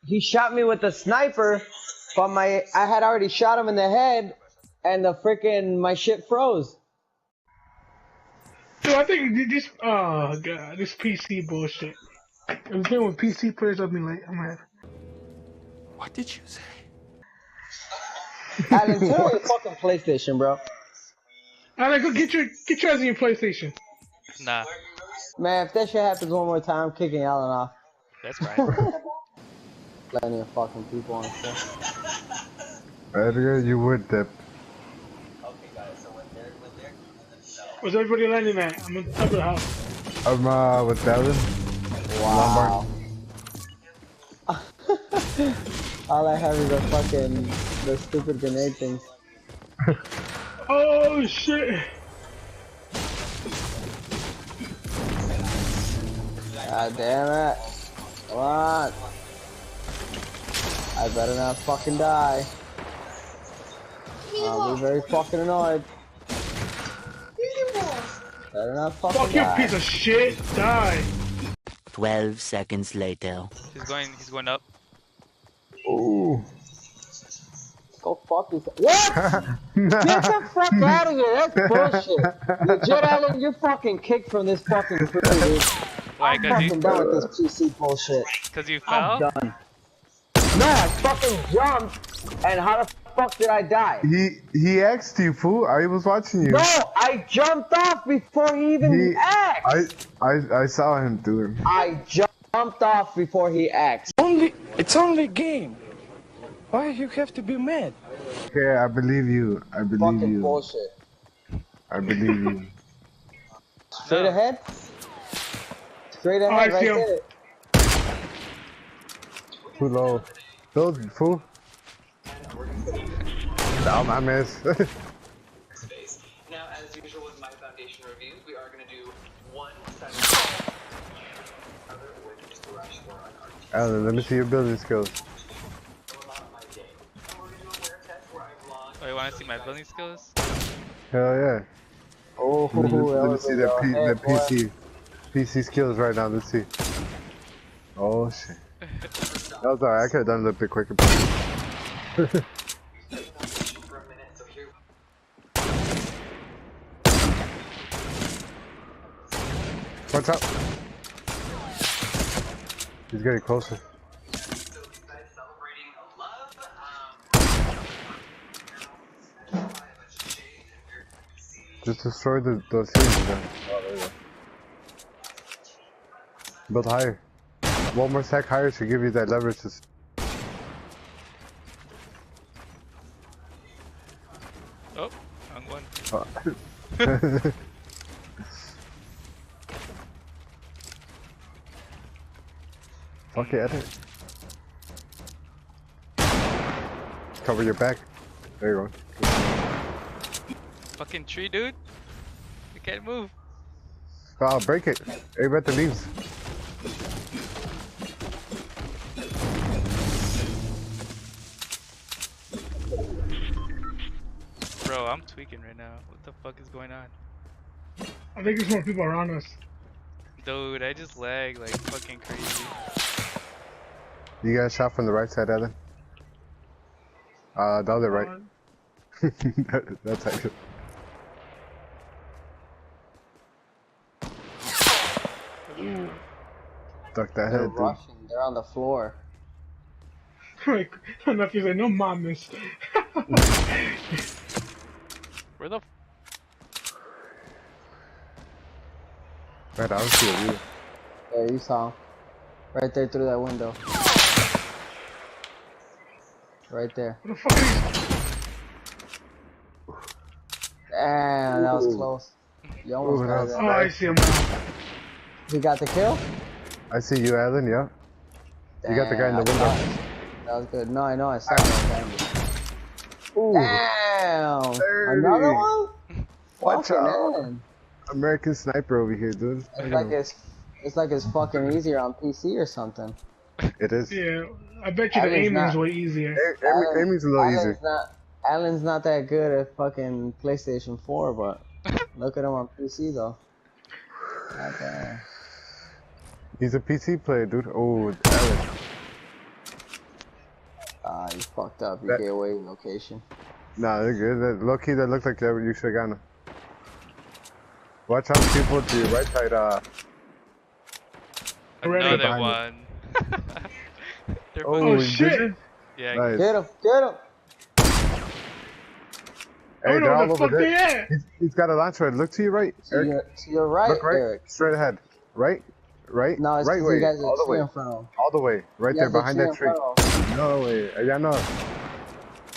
he shot me with a sniper, but I had already shot him in the head, and my shit froze. Dude, I think this, oh god, this PC bullshit. I'm playing with PC players, I'll be like, I'm like, What did you say? Alan, turn on your fucking PlayStation, bro. Alan, go get your ass in your PlayStation. Nah. Man, if that shit happens one more time, I'm kicking Alan off. That's fine. Plenty of fucking people on stuff. Edgar, you would dip. Okay, guys, so when they're Where's everybody landing at? I'm on top of the house. I'm with Devin. Wow. All I have is the stupid grenade things. Oh shit! God damn it. Come on. I better not fucking die. I'll be very fucking annoyed. Better not fucking Fuck die. you, piece of shit! Die! 12 seconds later. He's going up. Ooh. Go fuck yourself. What? Get the fuck out of here. That's bullshit. Legit, Alan, you're fucking kicked from this fucking crew, dude. Why? I'm fucking done with this PC bullshit. Cause you I'm fell? done. No, I fucking jumped, and how the fuck did I die? He asked you, fool. I was watching you. No, I jumped off before he even asked. I saw him do it. I jumped off before he asked. It's only a game. Why you have to be mad? Okay, I believe you. I believe Fucking you. bullshit. I believe you. Straight ahead? Straight ahead, right there. Too low. Build, fool. Down, I miss. space. Now, as usual with my foundation reviews, we are going to do one session. Other witness to rush for an art. Alan, let me see your building skills. Oh, you wanna see my building skills? Hell yeah. Oh, Let me see the PC skills right now. Let's see. Oh shit. That was alright. I could have done it a bit quicker. Watch out. He's getting closer. Just destroy those ceilings then. Oh, there you go. Build higher. One more stack higher to give you that leverage to... Oh, wrong one. Fuck it, edit. Cover your back. There you go. Fucking tree, dude. You can't move. Oh, break it. Aim at the leaves. Bro, I'm tweaking right now. What the fuck is going on? I think there's more people around us. Dude, I just lag like fucking crazy. You got a shot from the right side, Ellen? The other right. That's how you... Duck that They're head, dude. rushing. They're on the floor. Like, my nephew's like, no mames. Where the Right, I don't see it either. There, you saw him. Right there through that window. Right there. What the fuck are you? Damn, that was close. You almost got it. Oh, I see him now. He got the kill? I see you, Alan, yeah. You got the guy in the window. That was good. No, I know, I saw that. Ooh. Damn! 30. Another one? Watch Fucking out. man. American sniper over here, dude. It's like it's fucking easier on PC or something. It is. Yeah, I bet you the aiming is way easier. Aiming's a little easier. Alan's not that good at fucking PlayStation 4, but look at him on PC though. God damn. He's a PC player, dude. Oh, Alan. Ah, you fucked up. You That- gave away your location. Nah, they're good. Low key, that looks like you should have gotten them. Watch out, people to your right side. Already. Another behind you. one. They're Oh, Oh, fucking. shit. did you? Yeah. Nice. Get him! Get him! I Hey, don't know they're where all the over fuck they there. at. He's got a launcher. Look to your right, Eric. To your right, Look right. Eric. Straight ahead. Right. No, it's Right 'cause way. you guys are All the way. in front of him. All the way. Right You there guys are behind that tree. in front of him. No way. Yeah, no.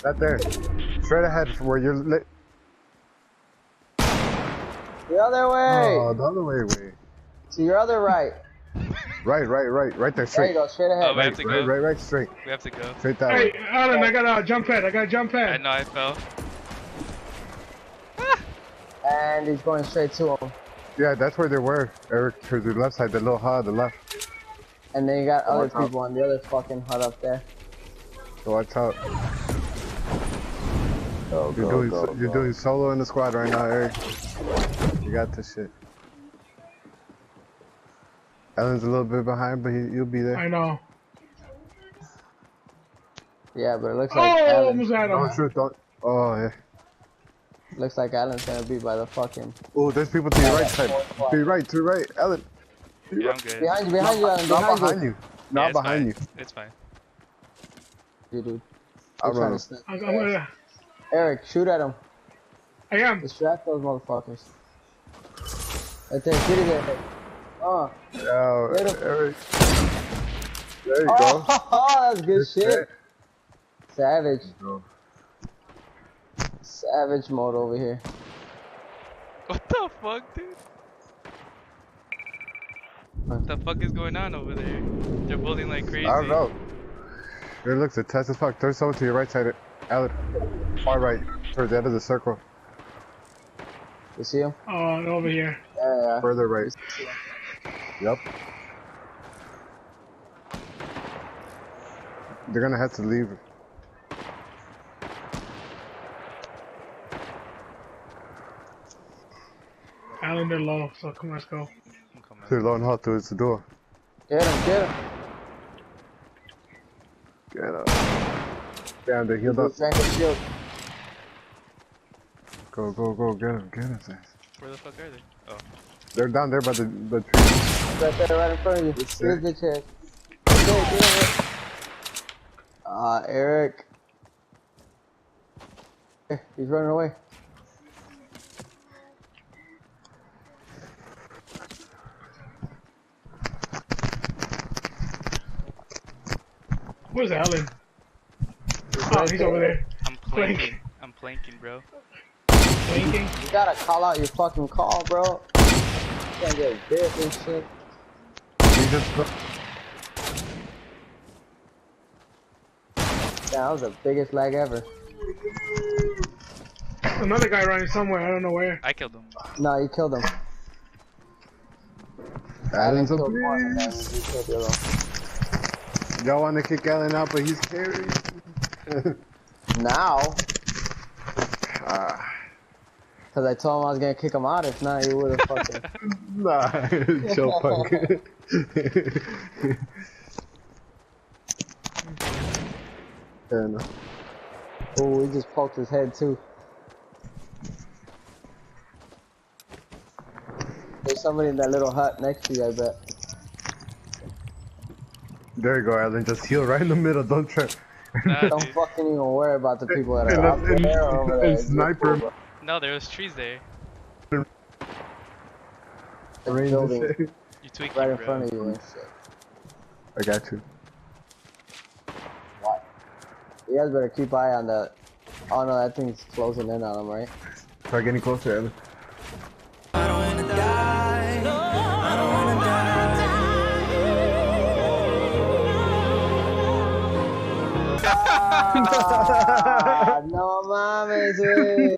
Not there. Straight ahead from where you're lit. The other way! Oh, the other way. To your other right. Right there, There straight. you go, straight ahead. Oh, we have to go. Right, straight. We have to go. Straight that Hey, way. Alan, I got a jump pad. I got a jump I pad. know I fell. And he's going straight to him. Yeah, that's where they were, Eric, to the left side, the little hut on the left. And then you got other watch out. people on the other fucking hut up there. So watch out. Go, You're doing solo in the squad right now, Eric. You got this shit. Ellen's a little bit behind, but you'll be there. I know. Yeah, but it looks like Oh, Alan. almost had Oh, him. shoot, don't. Oh, yeah. Looks like Alan's gonna be by the fucking. Oh, there's people to your right side. To your right, Ellen. Yeah, I'm good. Behind you, Alan, Not behind behind you. you. Not it's behind you. fine. It's fine. You dude. I'll They're trying run. to snipe. I'm gonna. Eric, shoot at him. I am. Distract those motherfuckers. Right there, get it there. Oh, Oh, Get him. Eric. There you go. oh, that's good shit. There Savage. you go. Savage mode over here. What the fuck, dude? What the fuck is going on over there? They're building like crazy. I don't know. It looks a test as fuck. There's someone to your right side, Ellen. Far right, towards the end of the circle. You see him? Oh, and over here. Yeah. Further right. Yep. They're gonna have to leave. Alan, they're low, so come on, let's go. I'm coming. They're low and hot towards the door. Get him, get him. Get up. Damn, they healed up. Drank his shield. Go, get him, ass. Where the fuck are they? Oh. They're down there by the tree. Right there, right in front of you. Here's there. the chest. Get him. Eric. He's running away. Where's Alan? Oh, he's over there. I'm planking. I'm planking, bro. Blinking. You gotta call out your fucking call, bro. You can't get bit and shit. He just Yeah, that was the biggest lag ever. Another guy running somewhere. I don't know where. I killed him. No, you killed him. Allen's up killed one, and then there. you killed the other one. Y'all want to kick Allen out, but he's scary. Now, Ah, because I told him I was gonna kick him out. If not, he would have fucking. nah, chill punk. Fair enough. Oh, he just poked his head too. There's somebody in that little hut next to you, I bet. There you go, Allen. Just heal right in the middle. Don't trip. Nah, Don't dude. fucking even worry about the people that And are up and- there or over there. and It's just sniper. cool, No, there was trees there. bro. The Range building and shit. You tweaking, right in bro. front of you and shit. I got you. What? You guys better keep eye on that. Oh no, that thing's closing in on him, right? Try getting closer, Allen. Ah, no mames, güey.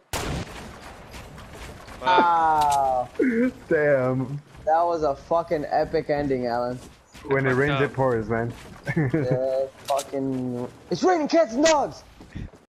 Wow. Damn. That was a fucking epic ending, Alan. When it fucked rains, up. it pours, man. Fucking. It's raining cats and dogs!